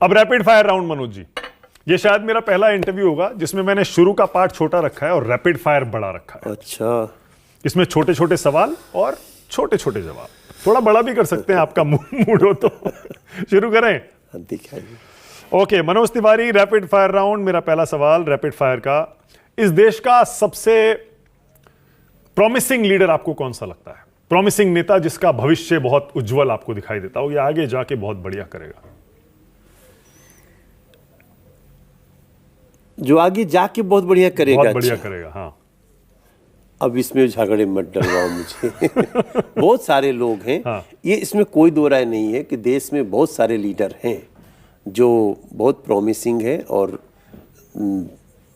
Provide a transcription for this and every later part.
अब rapid fire round Manoj ji, ये शायद मेरा पहला इंटरव्यू होगा जिसमें मैंने शुरू का पार्ट छोटा रखा है और रैपिड फायर बड़ा रखा है। अच्छा, इसमें छोटे छोटे सवाल और छोटे छोटे जवाब, थोड़ा बड़ा भी कर सकते हैं, आपका मूड हो तो। शुरू करें? दिखाइए। Okay Manoj Tiwari, rapid fire round. मेरा पहला सवाल रैपिड फायर का, इस देश का सबसे प्रॉमिसिंग लीडर आपको कौन सा लगता है? प्रॉमिसिंग नेता जिसका भविष्य बहुत उज्जवल आपको दिखाई देता हो, या आगे जाके बहुत बढ़िया करेगा? जो आगे जाके बहुत बढ़िया करेगा। बहुत बढ़िया करेगा, हाँ। अब इसमें झगड़े मत डलवाओ मुझे। बहुत सारे लोग हैं, हाँ। ये इसमें कोई दो राय नहीं है कि देश में बहुत सारे लीडर हैं जो बहुत प्रॉमिसिंग है और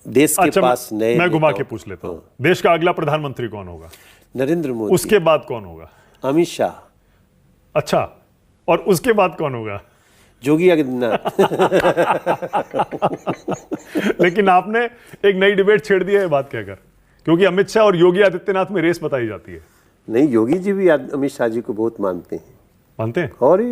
देश के पास नए। मैं घुमा के पूछ लेता हूँ, देश का अगला प्रधानमंत्री कौन होगा? नरेंद्र मोदी। उसके बाद कौन होगा? अमित शाह। अच्छा, और उसके बाद कौन होगा? योगी आदित्यनाथ। लेकिन आपने एक नई डिबेट छेड़ दी है, बात कहकर, क्योंकि अमित शाह और योगी आदित्यनाथ में रेस बताई जाती है। नहीं, योगी जी भी अमित शाह जी को बहुत मानते हैं। मानते हैं? और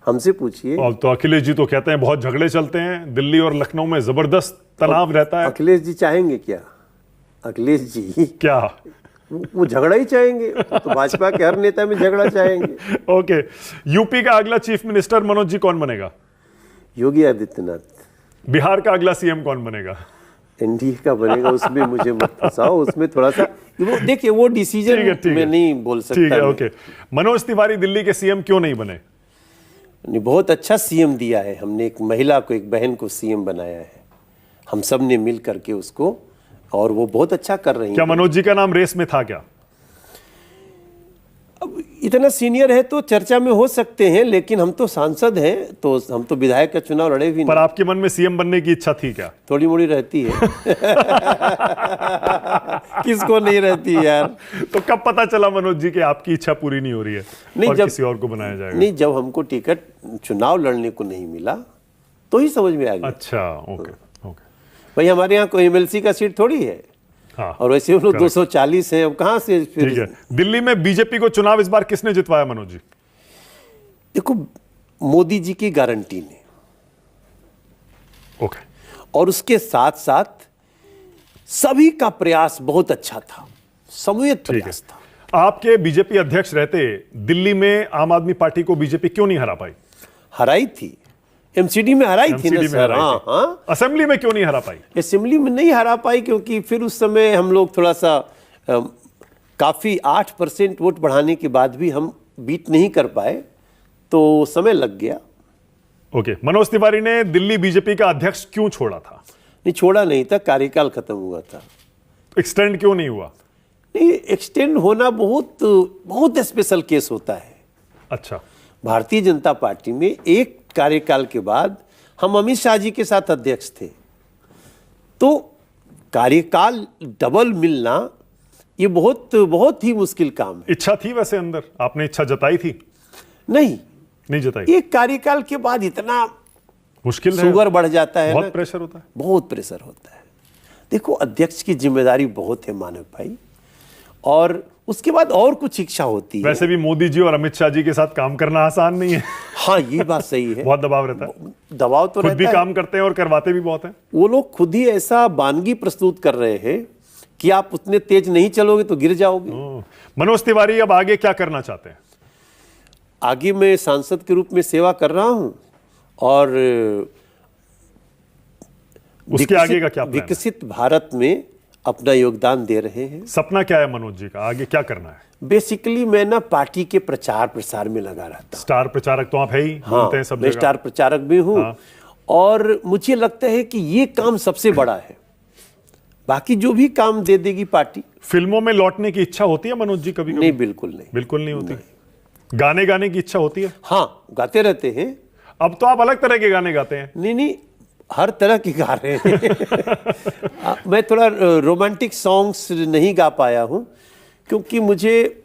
हमसे पूछिए। अब तो अखिलेश जी तो कहते हैं बहुत झगड़े चलते हैं, दिल्ली और लखनऊ में जबरदस्त तनाव रहता है। अखिलेश जी चाहेंगे क्या? अखिलेश जी क्या वो झगड़ा ही चाहेंगे? तो भाजपा के हर नेता में झगड़ा चाहेंगे। ओके, यूपी का अगला चीफ मिनिस्टर मनोज जी कौन बनेगा? योगी आदित्यनाथ। बिहार का अगला सीएम कौन बनेगा? एनडीए का बनेगा, उसमें मुझे मत फंसाओ, उसमें थोड़ा सा वो देखिए, वो डिसीजन मैं नहीं बोल सकता। ठीक है, ओके। मनोज तिवारी दिल्ली के सीएम क्यों नहीं बने? नहीं, बहुत अच्छा सीएम दिया है हमने, एक महिला को, एक बहन को सीएम बनाया है हम सब ने मिल करके उसको, और वो बहुत अच्छा कर रही है। क्या मनोज जी का नाम रेस में था क्या? अब इतना सीनियर है तो चर्चा में हो सकते हैं, लेकिन हम तो सांसद हैं, तो हम तो विधायक का चुनाव लड़े भी नहीं। पर आपके मन में सीएम बनने की इच्छा थी क्या? थोड़ी मोड़ी रहती है। किसको नहीं रहती यार? तो कब पता चला मनोज जी कि आपकी इच्छा पूरी नहीं हो रही है नहीं, और जब किसी और को बनाया जाएगा? नहीं, जब हमको टिकट चुनाव लड़ने को नहीं मिला तो ही समझ में आ गया। अच्छा, ओके ओके। भाई हमारे यहाँ कोई एमएलसी का सीट थोड़ी है। हाँ, और वैसे हम लोग 240 हैं, अब कहाँ से फिर? ठीक है। दिल्ली में बीजेपी को चुनाव इस बार किसने जितवाया मनोज जी? देखो, मोदी जी की गारंटी ने, ओके। और उसके साथ साथ सभी का प्रयास बहुत अच्छा था, समूहित प्रयास था। आपके बीजेपी अध्यक्ष रहते दिल्ली में आम आदमी पार्टी को बीजेपी क्यों नहीं हरा पाई? हराई थी, एमसीडी में हराई थी ना सर। हाँ हाँ। असेंबली में क्यों नहीं हरा पाई? असेंबली में नहीं हरा पाई क्योंकि फिर उस समय हम लोग थोड़ा सा काफी 8% वोट बढ़ाने के बाद भी हम बीट नहीं कर पाए, तो समय लग गया। ओके। मनोज तिवारी ने दिल्ली बीजेपी का अध्यक्ष क्यों छोड़ा था? नहीं, छोड़ा नहीं था, कार्यकाल खत्म हुआ था। एक्सटेंड क्यों नहीं हुआ? नहीं, एक्सटेंड होना बहुत बहुत स्पेशल केस होता है। अच्छा। भारतीय जनता पार्टी में एक कार्यकाल के बाद हम अमित शाह जी के साथ अध्यक्ष थे, तो कार्यकाल डबल मिलना ये बहुत बहुत ही मुश्किल काम है। इच्छा थी वैसे अंदर, आपने इच्छा जताई थी? नहीं जताई। एक कार्यकाल के बाद इतना मुश्किल है, शुगर बढ़ जाता है, बहुत प्रेशर होता है। बहुत प्रेशर होता है। देखो, अध्यक्ष की जिम्मेदारी बहुत है मानव भाई, और उसके बाद और कुछ इच्छा होती है। वैसे भी मोदी जी और अमित शाह जी के साथ काम करना आसान नहीं है। हाँ, ये बात सही है। बहुत दबाव रहता है। दबाव तो खुद भी रहता है। काम करते हैं और करवाते भी बहुत हैं। वो लोग खुद ही ऐसा वानगी प्रस्तुत कर रहे हैं कि आप उतने तेज नहीं चलोगे तो गिर जाओगे। मनोज तिवारी अब आगे क्या करना चाहते हैं? आगे मैं सांसद के रूप में सेवा कर रहा हूं, और उसके आगे का क्या प्लान है? विकसित भारत में अपना योगदान दे रहे हैं। सपना क्या है मनोज जी का, आगे क्या करना है? बेसिकली मैं ना पार्टी के प्रचार प्रसार में लगा रहता हूं। स्टार प्रचारक तो आप है ही, हाँ, बोलते हैं सब मैं जगह। स्टार प्रचारक भी हूं। हाँ। और मुझे लगता है कि ये काम सबसे बड़ा है, बाकी जो भी काम दे देगी पार्टी। फिल्मों में लौटने की इच्छा होती है मनोज जी कभी? नहीं, बिल्कुल नहीं। बिल्कुल नहीं होती। गाने की इच्छा होती है? हाँ, गाते रहते हैं। अब तो आप अलग तरह के गाने गाते हैं। नहीं, हर तरह की गा रहे हैं। मैं थोड़ा रोमांटिक सॉन्ग्स नहीं गा पाया हूं, क्योंकि मुझे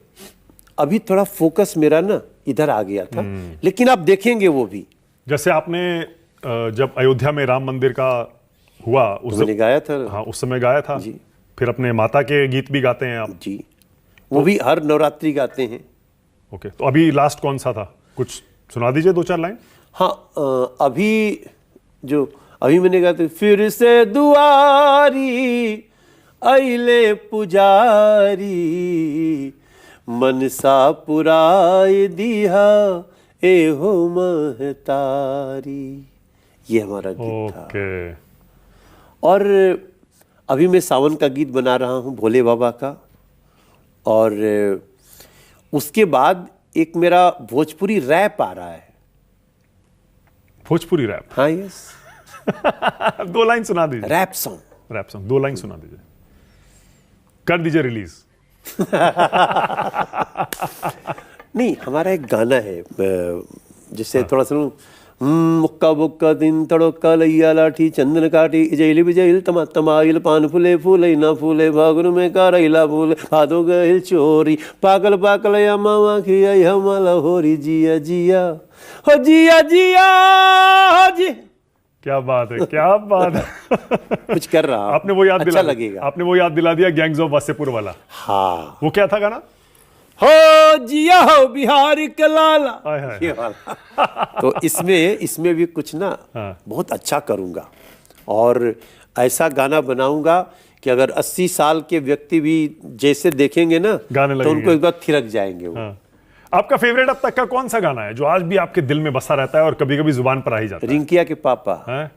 अभी थोड़ा फोकस मेरा ना इधर आ गया था, लेकिन आप देखेंगे वो भी। जैसे आपने जब अयोध्या में राम मंदिर का हुआ उस मैंने गाया था। हाँ, उस समय गाया था जी। फिर अपने माता के गीत भी गाते हैं आप? जी, वो भी हर नवरात्रि गाते हैं। ओके, तो अभी लास्ट कौन सा था, कुछ सुना दीजिए 2-4 लाइन। हाँ, अभी मैंने कहा था, फिर से दुआरी अइले पुजारी, मनसा पुराय दिहा ए हो महतारी। ये हमारा गीत था। ओके। और अभी मैं सावन का गीत बना रहा हूँ भोले बाबा का, और उसके बाद एक मेरा भोजपुरी रैप आ रहा है। भोजपुरी रैप? हाँ, यस। 2 लाइन सुना दीजिए। Rap song. Rap song 2 line सुना दीजिए, कर दीजिए रिलीज। नहीं, हमारा एक गाना है जिससे थोड़ा सा मुक्का बुक्का दिन तड़ोक्का लैया लाठी चंदन काटी इजैल बिजैल तमा तमाइल पान फूले फूले ना फूले भागुन में करैला फूले भादो गइल चोरी पागल पागल या मामा खिया हमला होरी जिया जिया हो जिया जिया हो जी। क्या बात है, क्या बात है। कुछ कर रहा हूं, आपने वो याद अच्छा दिला लगेगा। आपने वो याद दिला दिया गैंग्स ऑफ वासेपुर वाला। हाँ, वो क्या था गाना? हो जिया हो बिहार के लाला, हाय हाय। ये वाला। तो इसमें भी कुछ ना हाँ। बहुत अच्छा करूंगा, और ऐसा गाना बनाऊंगा कि अगर 80 साल के व्यक्ति भी जैसे देखेंगे ना गाने तो लगेंगे। उनको एक बार थिरक जाएंगे वो। हाँ। आपका फेवरेट अब तक का कौन सा गाना है जो आज भी आपके दिल में बसा रहता है और कभी कभी जुबान पर आ ही जाता है? रिंकिया के पापा। हाँ?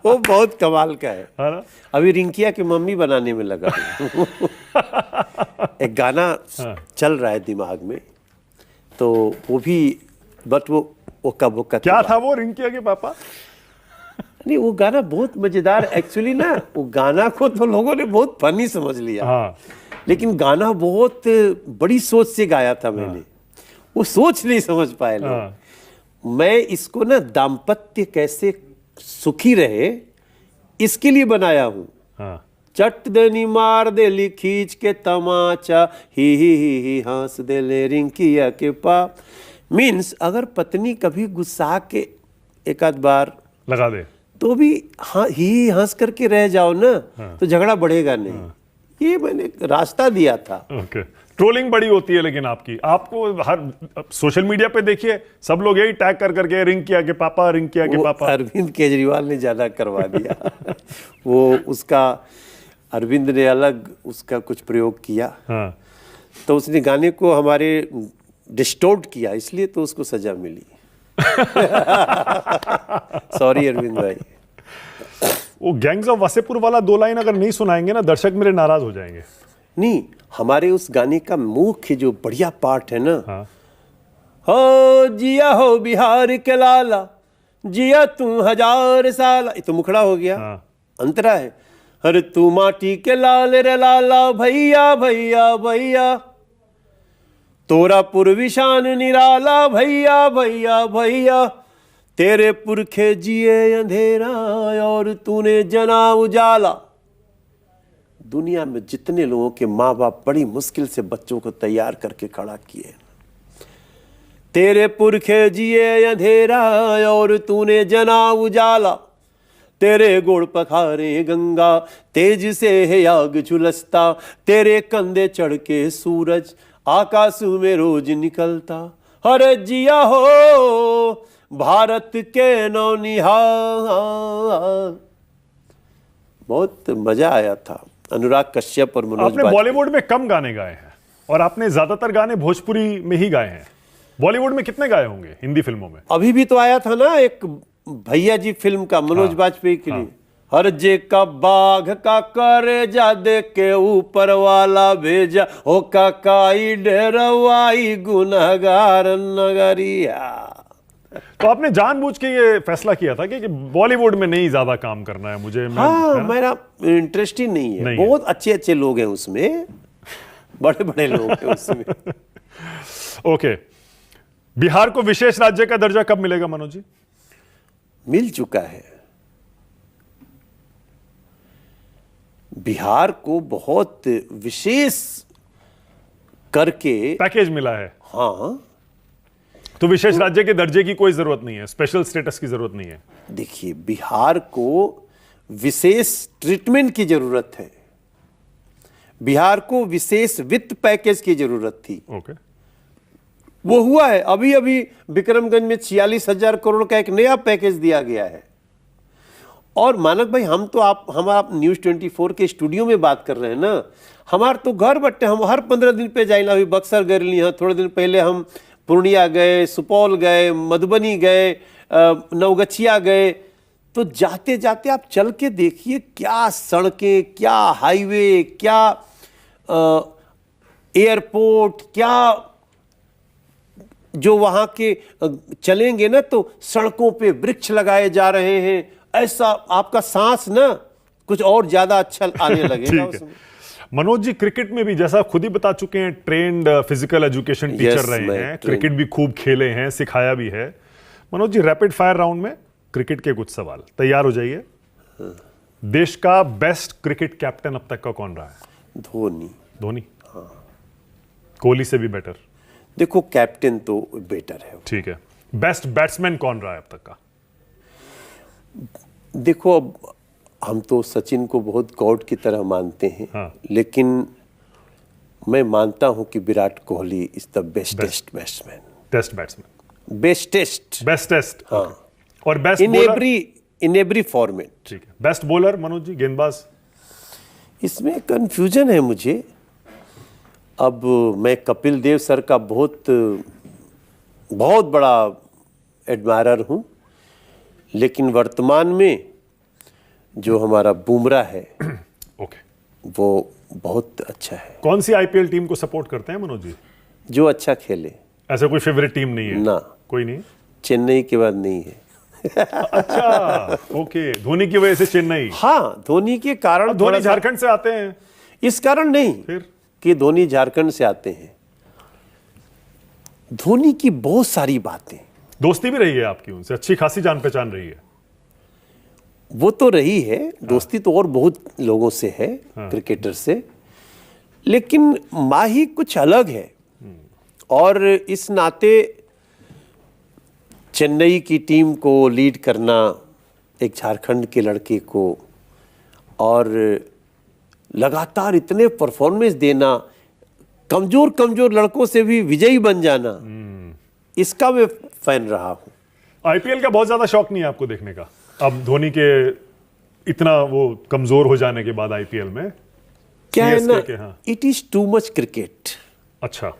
वो बहुत कमाल का है। हाँ ना? अभी रिंकिया की मम्मी बनाने में लगा हूं। एक गाना चल रहा है दिमाग में, तो वो भी, बट वो ओका बोका क्या था वो रिंकिया के पापा? नहीं, वो गाना बहुत मजेदार। एक्चुअली ना वो गाना को तो लोगों ने बहुत फनी समझ लिया। हाँ। लेकिन गाना बहुत बड़ी सोच से गाया था मैंने। वो सोच नहीं समझ पाए लोग। हाँ। मैं इसको ना दाम्पत्य कैसे सुखी रहे इसके लिए बनाया हूं। हाँ। चट देनी मार दे ली खींच के तमाचा ही हंस दे ले रिंकिया के पाप। मीन्स अगर पत्नी कभी गुस्सा के एक आध बार लगा दे तो भी हाँ ही हंस करके रह जाओ ना, तो झगड़ा बढ़ेगा नहीं। ये मैंने रास्ता दिया था। ओके। ट्रोलिंग बड़ी होती है लेकिन आपको हर सोशल मीडिया पे देखिए सब लोग यही टैग कर करके रिंकिया के पापा, रिंकिया के पापा। अरविंद केजरीवाल ने ज्यादा करवा दिया। वो उसका अरविंद ने अलग उसका कुछ प्रयोग किया। हाँ। तो उसने गाने को हमारे डिस्टोर्ट किया, इसलिए तो उसको सजा मिली। सॉरी अरविंद भाई। वो गैंग्स ऑफ वासेपुर वाला 2 लाइन अगर नहीं सुनाएंगे ना दर्शक मेरे नाराज हो जाएंगे। नहीं, हमारे उस गाने का मुख्य जो बढ़िया पार्ट है ना, हाँ। हो जिया हो बिहार के लाला जिया तू 1000 साल, ये तो मुखड़ा हो गया। हाँ। अंतरा है, अरे तू माटी के लाल रे लाला भैया भैया भैया, तोरा पूर्वी शान निराला भैया भैया भैया, तेरे पुरखे जिए अंधेरा और तूने जना उजाला। दुनिया में जितने लोगों के माँ बाप बड़ी मुश्किल से बच्चों को तैयार करके खड़ा किए, तेरे पुरखे जिए अंधेरा और तूने जना उजाला, तेरे गोड़ पखारे गंगा तेज से है आग झुलसता, तेरे कंधे चढ़ के सूरज आकाश में रोज निकलता, अरे जिया हो भारत के नौनिहाल। बहुत मजा आया था। अनुराग कश्यप और मनोज आपने बॉलीवुड में कम गाने गाए हैं और आपने ज्यादातर गाने भोजपुरी में ही गाए हैं। बॉलीवुड में कितने गाए होंगे हिंदी फिल्मों में? अभी भी तो आया था ना एक भैया जी फिल्म का, मनोज वाजपेयी के लिए। हर जे का बाघ का करे जा दे के ऊपर वाला भेजा हो काकाई डेरवाई गुनहगार नगरिया। तो आपने जानबूझ के ये फैसला किया था कि बॉलीवुड में नहीं ज्यादा काम करना है मुझे? हाँ, मेरा इंटरेस्ट ही नहीं है। बहुत अच्छे अच्छे लोग हैं उसमें, बड़े बड़े लोग हैं उसमें। ओके। बिहार को विशेष राज्य का दर्जा कब मिलेगा मनोज जी? मिल चुका है। बिहार को बहुत विशेष करके पैकेज मिला है। हाँ, तो विशेष राज्य के दर्जे की कोई जरूरत नहीं है, स्पेशल स्टेटस की जरूरत नहीं है। देखिए, बिहार को विशेष ट्रीटमेंट की जरूरत है। बिहार को विशेष वित्त पैकेज की जरूरत थी। ओके। वो हुआ है। अभी अभी विक्रमगंज में 46,000 करोड़ का एक नया पैकेज दिया गया है। और मानक भाई, हम आप न्यूज़ 24 के स्टूडियो में बात कर रहे हैं ना, हमार तो घर बट्टे, हम हर 15 दिन पे जाइला। अभी बक्सर गए रही हैं, थोड़े दिन पहले हम पूर्णिया गए, सुपौल गए, मधुबनी गए, नवगछिया गए। तो जाते जाते आप चल के देखिए, क्या सड़कें, क्या हाईवे, क्या एयरपोर्ट, क्या जो वहाँ के चलेंगे ना तो सड़कों पे वृक्ष लगाए जा रहे हैं। ऐसा आपका सांस ना कुछ और ज्यादा अच्छा आने लगेगा उसमें। मनोज जी, क्रिकेट में भी जैसा खुद ही बता चुके हैं, ट्रेंड फिजिकल एजुकेशन टीचर रहे हैं, क्रिकेट भी खूब खेले हैं, सिखाया भी है। Manoj ji, rapid fire round में क्रिकेट के कुछ सवाल, तैयार हो जाइए। देश का बेस्ट क्रिकेट कैप्टन अब तक का कौन रहा है? धोनी। हाँ। कोहली से भी बेटर? देखो, कैप्टन तो बेटर है। ठीक है। बेस्ट बैट्समैन कौन रहा है अब तक का? देखो, अब हम तो सचिन को बहुत गॉड की तरह मानते हैं। हाँ। लेकिन मैं मानता हूं कि Virat Kohli is the bestest batsman. Test batsman? Bestest. हाँ। और बेस्ट इन एवरी फॉर्मेट। ठीक है। बेस्ट बॉलर मनोज जी, गेंदबाज? इसमें कंफ्यूजन है मुझे। अब मैं कपिल देव सर का बहुत बड़ा एडमायरर हूं, लेकिन वर्तमान में जो हमारा बुमराह है ओके, वो बहुत अच्छा है। कौन सी आईपीएल टीम को सपोर्ट करते हैं मनोज जी? जो अच्छा खेले। ऐसा कोई फेवरेट टीम नहीं है? ना, कोई नहीं। चेन्नई के बाद नहीं है। अच्छा, ओके, धोनी की वजह से चेन्नई? हाँ, धोनी के कारण। धोनी झारखंड से आते हैं? इस कारण नहीं फिर कि धोनी झारखंड से आते हैं। धोनी की बहुत सारी बातें। दोस्ती भी रही है आपकी उनसे, अच्छी खासी जान पहचान रही है? वो तो रही है दोस्ती, तो और बहुत लोगों से है, क्रिकेटर से। लेकिन माही कुछ अलग है। और इस नाते चेन्नई की टीम को लीड करना, एक झारखंड के लड़के को, और लगातार इतने परफॉर्मेंस देना, कमजोर लड़कों से भी विजयी बन जाना, इसका मैं फैन रहा हूं। आईपीएल का बहुत ज्यादा शौक नहीं है आपको देखने का? अब धोनी के इतना वो कमजोर हो जाने के बाद आईपीएल में क्या है ना, हाँ। It is too much cricket. अच्छा,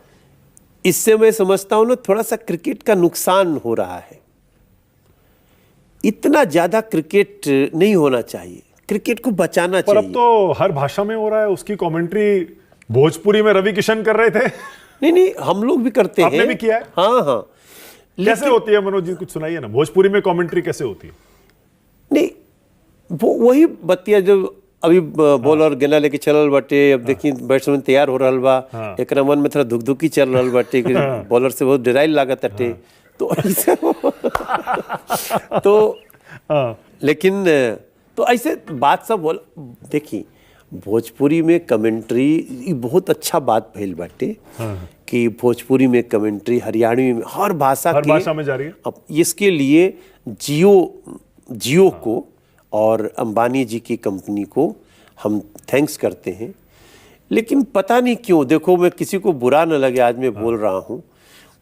इससे मैं समझता हूं ना, थोड़ा सा क्रिकेट का नुकसान हो रहा है। इतना ज्यादा क्रिकेट नहीं होना चाहिए, क्रिकेट को बचाना पर चाहिए। अब तो हर भाषा में हो रहा है। उसकी कमेंट्री भोजपुरी में रवि किशन कर रहे थे। नहीं, हम लोग भी करते हैं। आपने भी किया है? हाँ। कैसे होती है मनोज जी, कुछ सुनाइए ना, भोजपुरी में कमेंट्री कैसे होती है? नहीं, वो वही बतिया जो अभी बॉलर गेना लेके चलल बाटे। अब देखिए, बैट्समैन तैयार हो रहल बा, एकरा मन में थोड़ा धुकधुकी चल रहल बाटे कि बॉलर से बहुत डराइल लागत अटे। तो ऐसे तो लेकिन तो ऐसे बात सब बोल। देखिए, भोजपुरी में कमेंट्री बहुत अच्छा बात भइल बाटे कि भोजपुरी में कमेंट्री, हरियाणवी में, हर भाषा में जा रही है। अब इसके लिए जियो को और अंबानी जी की कंपनी को हम थैंक्स करते हैं। लेकिन पता नहीं क्यों, देखो, मैं किसी को बुरा न लगे, आज मैं बोल रहा हूं,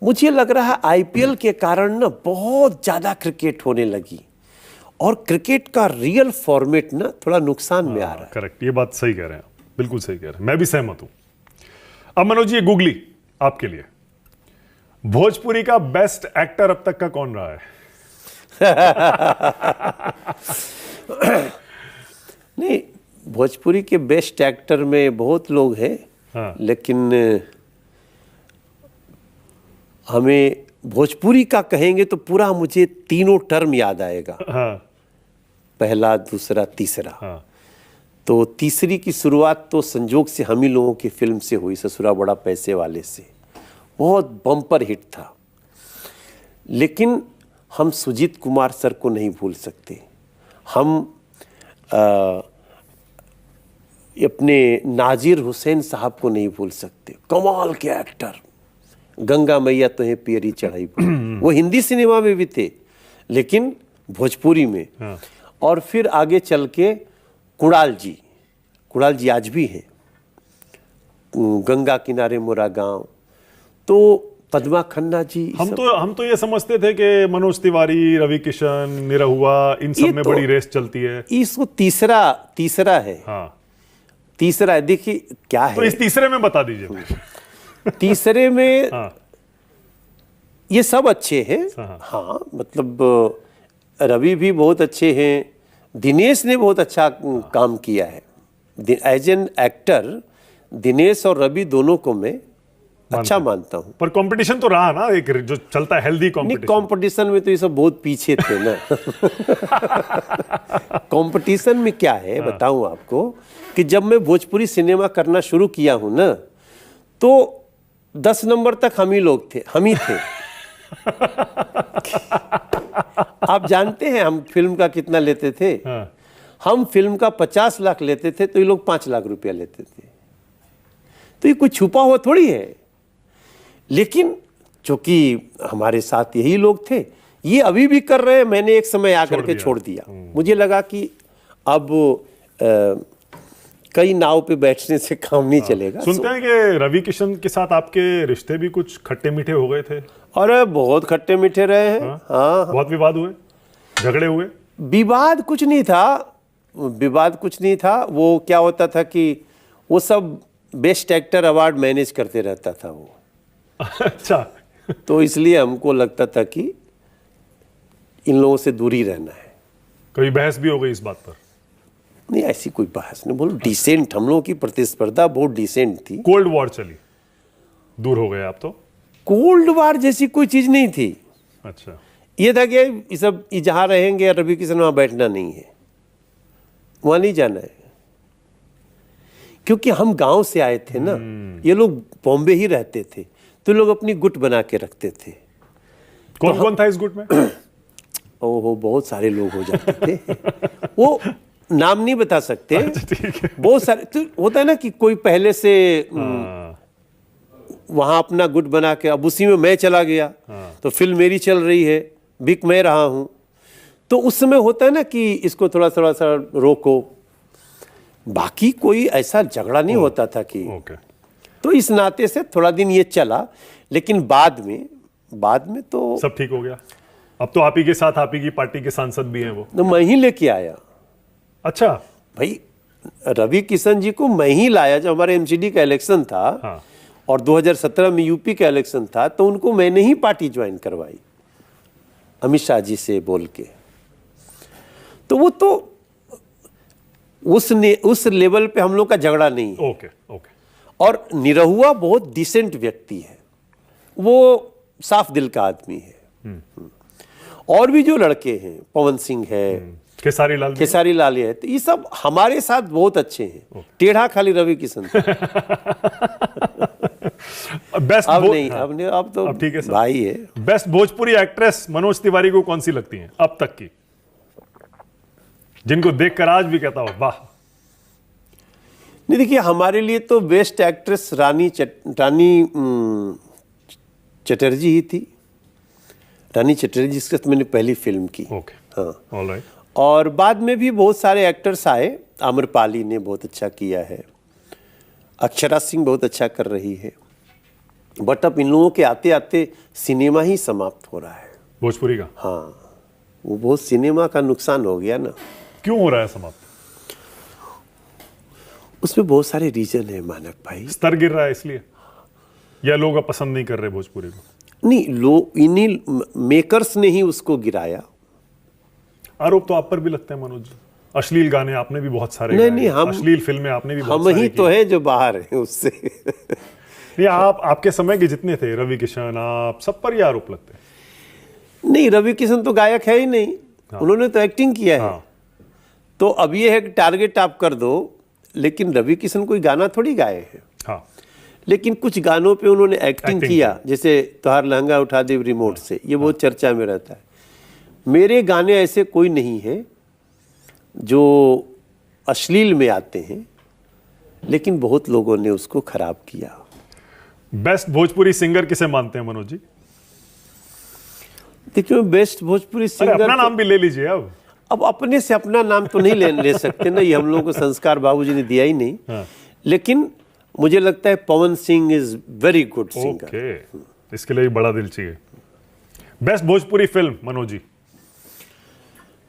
मुझे लग रहा है आईपीएल के कारण ना बहुत ज्यादा क्रिकेट होने लगी, और क्रिकेट का रियल फॉर्मेट ना थोड़ा नुकसान में आ रहा है। करेक्ट, ये बात सही कह रहे हैं आप, बिल्कुल सही कह रहे हैं, मैं भी सहमत हूं। अब मनोज जी, ये गूगली आपके लिए, भोजपुरी का बेस्ट एक्टर अब तक का कौन रहा है? नहीं, भोजपुरी के बेस्ट एक्टर में बहुत लोग हैं। हाँ। लेकिन हमें भोजपुरी का कहेंगे तो पूरा मुझे तीनों टर्म याद आएगा। हाँ। पहला, दूसरा, तीसरा। हाँ। तो तीसरी की शुरुआत तो संजोग से हम ही लोगों की फिल्म से हुई, ससुरा बड़ा पैसे वाले से। बहुत बम्पर हिट था। लेकिन हम सुजीत कुमार सर को नहीं भूल सकते। हम अपने नाजिर हुसैन साहब को नहीं भूल सकते। कमाल के एक्टर। गंगा मैया तुम्हें पियरी चढ़ाई, वो हिंदी सिनेमा में भी थे, लेकिन भोजपुरी में। हाँ। और फिर आगे चल के कुणाल जी आज भी हैं, गंगा किनारे मोरा गांव। तो पद्मा खन्ना जी, हम तो ये समझते थे कि मनोज तिवारी, रवि किशन, निरहुआ, इन सब में बड़ी रेस चलती है। इसको तीसरा है। हाँ, तीसरा है। देखिए क्या है, तो इस तीसरे में बता दीजिए। तीसरे में हाँ, ये सब अच्छे हैं। हाँ। हाँ, मतलब रवि भी बहुत अच्छे हैं, दिनेश ने बहुत अच्छा काम किया है। एज एन एक्टर दिनेश और रवि दोनों को मैं अच्छा मानता हूं। पर कंपटीशन तो रहा ना, एक जो चलता है हेल्दी नहीं, कंपटीशन। कंपटीशन में तो ये सब बहुत पीछे थे ना। कंपटीशन में क्या है बताऊं आपको, कि जब मैं भोजपुरी सिनेमा करना शुरू किया हूं ना, तो 10 नंबर तक हम ही थे। आप जानते हैं हम फिल्म का कितना लेते थे? हाँ। हम फिल्म का 50 लाख लेते थे, तो ये लोग 5 लाख रुपया लेते थे। तो ये कुछ छुपा हुआ थोड़ी है। लेकिन चूंकि हमारे साथ यही लोग थे, ये अभी भी कर रहे हैं। मैंने एक समय आकर के छोड़ दिया। मुझे लगा कि अब कई नाव पे बैठने से काम नहीं चलेगा। सुनते हैं कि रवि किशन के साथ आपके रिश्ते भी कुछ खट्टे मीठे हो गए थे। और बहुत खट्टे मीठे रहे हैं। हाँ, बहुत विवाद हुए, झगड़े हुए। विवाद कुछ नहीं था। वो क्या होता था कि वो सब बेस्ट एक्टर अवार्ड मैनेज करते रहता था वो। अच्छा। तो इसलिए हमको लगता था कि इन लोगों से दूरी रहना है। कभी बहस भी हो गई इस बात पर? नहीं, ऐसी कोई बहस नहीं। बोलो डिसेंट, हम लोगों की प्रतिस्पर्धा बहुत डिसेंट थी। कोल्ड वॉर चली, दूर हो गए आप तो? कोल्ड वार जैसी कोई चीज नहीं थी। अच्छा। ये था कि ये सब जहां रहेंगे, रवि किशन वहां बैठना नहीं है, वहां नहीं जाना है। क्योंकि हम गांव से आए थे ना, ये लोग बॉम्बे ही रहते थे, तो लोग अपनी गुट बना के रखते थे। कौन कौन था इस गुट में? ओहो, बहुत सारे लोग हो जाते थे। वो नाम नहीं बता सकते। ठीक है। बहुत सारे तो होता है ना कि कोई पहले से वहां अपना गुट बना के, अब उसी में मैं चला गया, तो फिल्म मेरी चल रही है, बिक मैं रहा हूं। तो उस समय होता है ना कि इसको थोड़ा सा रोको। बाकी कोई ऐसा झगड़ा नहीं होता था कि तो इस नाते से थोड़ा दिन ये चला, लेकिन बाद में तो सब ठीक हो गया। अब तो आप ही के साथ आप ही की पार्टी के सांसद भी हैं वो। तो मैं ही लेके आया। अच्छा भाई, रवि किशन जी को मैं ही लाया। जब हमारे एमसीडी का इलेक्शन था, हाँ। और 2017 में यूपी का इलेक्शन था, तो उनको मैंने ही पार्टी ज्वाइन करवाई अमित शाह जी से बोल के। तो वो तो उस लेवल पे हम लोग का झगड़ा नहीं है। ओके। और निरहुआ बहुत डिसेंट व्यक्ति है, वो साफ दिल का आदमी है। और भी जो लड़के हैं, पवन सिंह है, खेसारी लाल है, तो ये सब हमारे साथ बहुत अच्छे हैं। टेढ़ा खाली रवि किशन बेस्ट अब तो ठीक है भाई है। बेस्ट भोजपुरी एक्ट्रेस मनोज तिवारी को कौन सी लगती है अब तक की, जिनको देखकर आज भी कहता हो वाह? नहीं, देखिए हमारे लिए तो बेस्ट एक्ट्रेस रानी चटर्जी ही थी। रानी चटर्जी जिसके साथ मैंने पहली फिल्म की। हाँ, ऑलराइट। और बाद में भी बहुत सारे एक्टर्स आए। आम्रपाली ने बहुत अच्छा किया है, अक्षरा सिंह बहुत अच्छा कर रही है। बट अब इन लोगों के आते आते सिनेमा ही समाप्त हो रहा है भोजपुरी का। हाँ, वो बहुत सिनेमा का नुकसान हो गया ना। क्यों हो रहा है समाप्त? उसमें बहुत सारे रीजन है मानक भाई। स्तर गिर रहा है इसलिए, या लोग अब पसंद नहीं कर रहे भोजपुरी को? नहीं, इन्हीं मेकर्स ने ही उसको गिराया। आरोप तो आप पर भी लगते हैं मनोज जी। अश्लील गाने आपने भी बहुत सारे नहीं, हम अश्लील फिल्में आपने भी बहुत हम ही तो हैं जो बाहर हैं उससे। नहीं, आपके समय के जितने थे, रवि किशन, आप सब पर ये आरोप लगते हैं। नहीं, रवि किशन तो गायक है ही नहीं। हाँ। उन्होंने तो एक्टिंग किया है। हाँ। तो अब ये है कि टारगेट आप कर दो, लेकिन रवि किशन कोई गाना थोड़ी गाए हैं। हाँ। लेकिन कुछ गानों पे उन्होंने एक्टिंग किया, जैसे तुहार लहंगा उठा दे रिमोट से, ये बहुत चर्चा में रहता है। मेरे गाने ऐसे कोई नहीं है जो अश्लील में आते हैं, लेकिन बहुत लोगों ने उसको खराब किया। बेस्ट भोजपुरी सिंगर किसे मानते हैं मनोज जी? देखिए, बेस्ट भोजपुरी सिंगर अपना नाम भी ले लीजिए। अब अपने से अपना नाम तो नहीं ले सकते ना, ये हम लोगों को संस्कार बाबूजी ने दिया ही नहीं। हाँ। लेकिन मुझे लगता है Pawan Singh is very good singer. इसके लिए भी बड़ा दिल चाहिए। Best Bhojpuri film Manoj ji?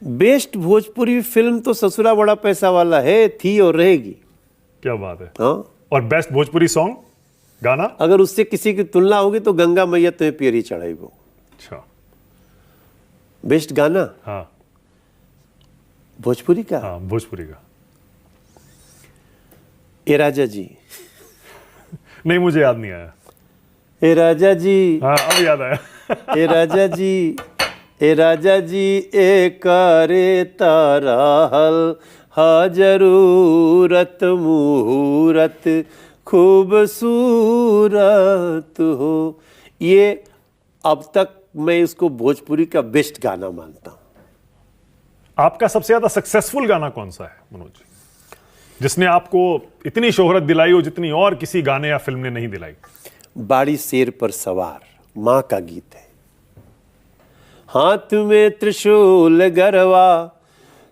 Best Bhojpuri film तो ससुरा बड़ा पैसा वाला है, थी और रहेगी। क्या बात है। हाँ, और बेस्ट भोजपुरी सॉन्ग, गाना? अगर उससे किसी की तुलना होगी तो गंगा मैया तुम्हें पियरी चढ़ाई वो। अच्छा। बेस्ट गाना हाँ भोजपुरी का? हाँ, भोजपुरी का। ए राजा जी। नहीं, मुझे याद नहीं आया। ए राजा जी, हाँ अब याद आया। ए राजा जी, ए राजा जी, ए करे तारा हल हा जरूरत मुहूरत खूबसूरत हो। ये अब तक मैं इसको भोजपुरी का बेस्ट गाना मानता हूं। आपका सबसे ज्यादा सक्सेसफुल गाना कौन सा है मनोज जी, जिसने आपको इतनी शोहरत दिलाई हो जितनी और किसी गाने या फिल्म ने नहीं दिलाई? बाड़ी शेर पर सवार मां का गीत है। हाथ में त्रिशूल गरवा,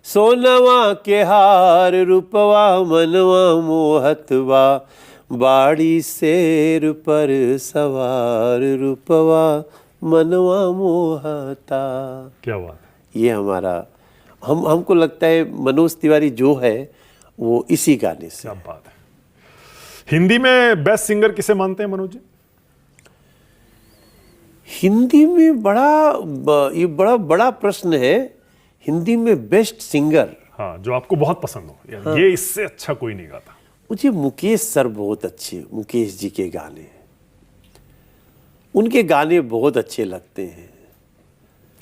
सोनवा के हार, रूपवा मनवा मोहतवा, बाड़ी शेर पर सवार, रूपवा मनवा मोहता। क्या बात है। ये हमारा हमको लगता है मनोज तिवारी जो है वो इसी गाने से। क्या बात है। हिंदी में बेस्ट सिंगर किसे मानते हैं मनोज जी? हिंदी में ये बड़ा प्रश्न है। हिंदी में बेस्ट सिंगर, हाँ, जो आपको बहुत पसंद हो यार, हाँ। ये इससे अच्छा कोई नहीं गाता। मुझे मुकेश सर बहुत अच्छे, मुकेश जी के गाने, उनके गाने बहुत अच्छे लगते हैं।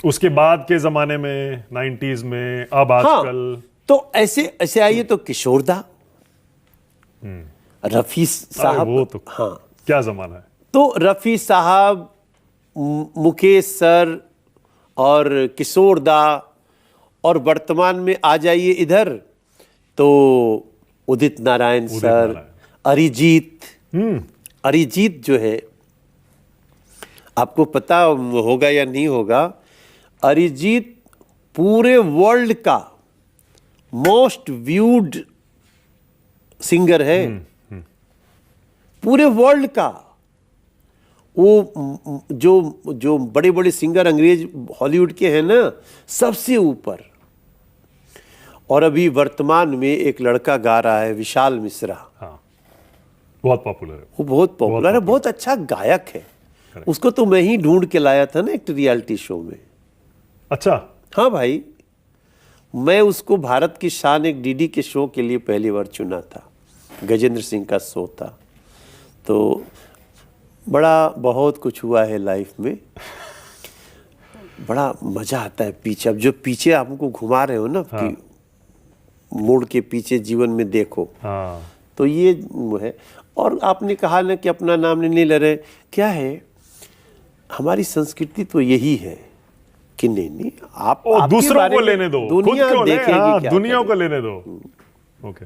उसके बाद के जमाने में 90s में, अब आजकल? हाँ, तो ऐसे आइए तो किशोरदा, रफी साहब। वो तो हाँ, क्या जमाना है। तो रफी साहब, मुकेश सर और किशोरदा, और वर्तमान में आ जाइए इधर तो उदित नारायण सर, अरिजीत। अरिजीत जो है, आपको पता होगा या नहीं होगा, अरिजीत पूरे वर्ल्ड का मोस्ट व्यूड सिंगर है। पूरे वर्ल्ड का। वो जो बड़े बड़े सिंगर अंग्रेज हॉलीवुड के हैं ना, सबसे ऊपर। और अभी वर्तमान में एक लड़का गा रहा है, विशाल मिश्रा। हाँ, बहुत पॉपुलर है। वो बहुत पॉपुलर है, बहुत अच्छा गायक है। उसको तो मैं ही ढूंढ के लाया था ना एक रियलिटी शो में। अच्छा। हाँ भाई, मैं उसको भारत की शान एक डीडी के शो के लिए पहली बार चुना था। गजेंद्र सिंह का शो था। तो बहुत कुछ हुआ है लाइफ में। बड़ा मजा आता है पीछे। अब जो पीछे आप हमको घुमा रहे हो ना, हाँ। कि मोड़ के पीछे जीवन में देखो। हाँ। तो ये वो है। और आपने कहा ना कि अपना नाम नहीं ले रहे, क्या है, हमारी संस्कृति तो यही है कि नहीं आप दूसरों को लेने दो, दुनिया खुद क्यों देखेगी। हाँ, क्या दुनिया को लेने दो। ओके।